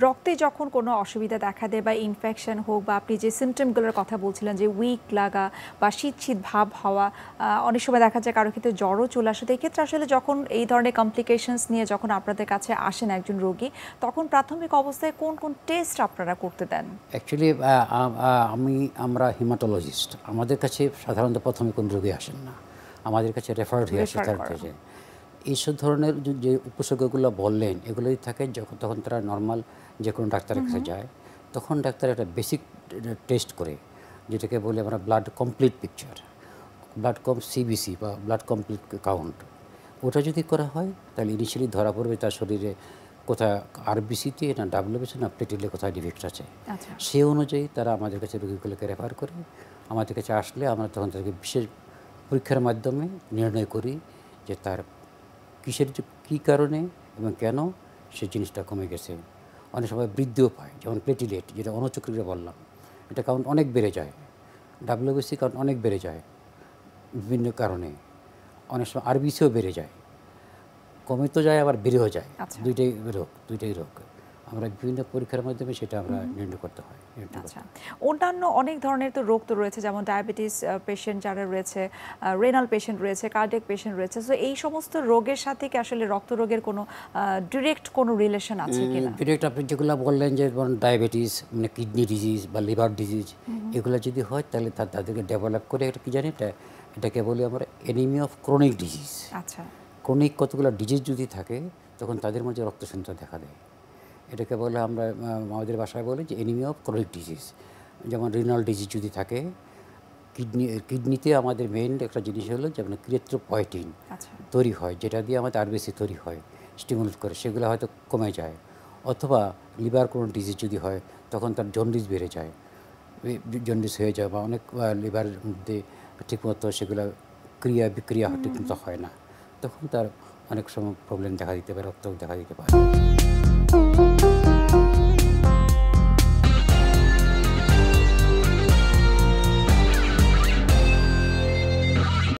রক্তে যখন কোনো অসুবিধা দেখা দেয় বা ইনফেকশন হোক বা আপনি যে সিমটমগুলোর কথা বলছিলেন যে উইক লাগা বা শীত শীত ভাব হওয়া, অনেক সময় দেখা যায় কারো ক্ষেত্রে জ্বরও চলে আসে। তো এই ক্ষেত্রে আসলে যখন এই ধরনের কমপ্লিকেশনস নিয়ে যখন আপনাদের কাছে আসেন একজন রোগী, তখন প্রাথমিক অবস্থায় কোন কোন টেস্ট আপনারা করতে দেন? অ্যাকচুয়ালি আমরা হিমাটোলজিস্ট, আমাদের কাছে সাধারণত প্রথমে কোনো রোগী আসেন না, আমাদের কাছে রেফার্ড হয়ে আসে তার কাছে। এইসব ধরনের যে উপসর্গগুলো বললেন এগুলোই থাকে যখন তখন তারা নর্মাল যে কোনো ডাক্তারের কাছে যায়, তখন ডাক্তার একটা বেসিক টেস্ট করে, যেটাকে বলে আমরা blood complete picture, blood CBC বা ব্লাড কমপ্লিট কাউন্ট। ওটা যদি করা হয় তাহলে ইনিশিয়ালি ধরা পড়বে তার শরীরে কোথায় আরবিসিতে না ডাব্লিউবিসি না প্লেটেলে কোথায় ডিফেক্ট আছে। সেই অনুযায়ী তারা আমাদের কাছে রোগীগুলোকে রেফার করে। আমাদের কাছে আসলে আমরা তখন তাদেরকে বিশেষ পরীক্ষার মাধ্যমে নির্ণয় করি যে তার কী কারণে এবং কেন সেই জিনিসটা কমে গেছে। অনেক সময় বৃদ্ধিও পায়, যেমন প্লেটিলেট, যেটা অণুচক্রিকা বললাম, এটা কাউন্ট অনেক বেড়ে যায়, ডাব্লিউবিসি কাউন্ট অনেক বেড়ে যায় বিভিন্ন কারণে, অনেক সময় আরবিসিও বেড়ে যায়, কমে তো যায় আবার বেড়েও যায়। দুইটাই রোগ আমরা বিভিন্ন পরীক্ষার মাধ্যমে সেটা আমরা নির্ণয় করতে হয়। অন্যান্য অনেক ধরনের তো রোগ তো রয়েছে, যেমন ডায়াবেটিস পেশেন্ট যারা রয়েছে, রেনাল পেশেন্ট রয়েছে, কার্ডিয়াক পেশেন্ট রয়েছে। তো এই সমস্ত রোগের সাথে কি আসলে রক্ত রোগের কোনো ডিরেক্ট কোনো রিলেশন আছে কিনা? ডিরেক্ট আপনি যেগুলো বললেন যে ডায়াবেটিস মানে কিডনি ডিজিজ বা লিভার ডিজিজ, এগুলো যদি হয় তাহলে তাদেরকে ডেভেলপ করে এটা কি জানি এটাকে বলি আমরা এনিমিয়া অফ ক্রনিক ডিজিজ। আচ্ছা, ক্রনিক কতগুলো ডিজিজ যদি থাকে তখন তাদের মধ্যে রক্তশূন্যতা দেখা দেয়। এটাকে বলে আমরা আমাদের ভাষায় বলি যে এনিমিয়া অফ ক্রনিক ডিজিজ। যেমন রিনাল ডিজিজ যদি থাকে, কিডনিতে আমাদের মেইন একটা জিনিস হলো যেমন ক্রিয়েট্রোপয়েটিন তৈরি হয়, যেটা দিয়ে আমাদের আরবিসি তৈরি হয়, স্টিমুলেট করে, সেগুলো হয়তো কমে যায়। অথবা লিভার কোনো ডিজিজ যদি হয় তখন তার জন্ডিস বেড়ে যায়, জন্ডিস হয়ে যায়, বা অনেক লিভারের মধ্যে ঠিকমতো সেগুলো বিক্রিয়া ঠিকমতো হয় না, তখন তার অনেক সময় প্রবলেম দেখা দিতে পারে, রক্ত দেখা দিতে পারে।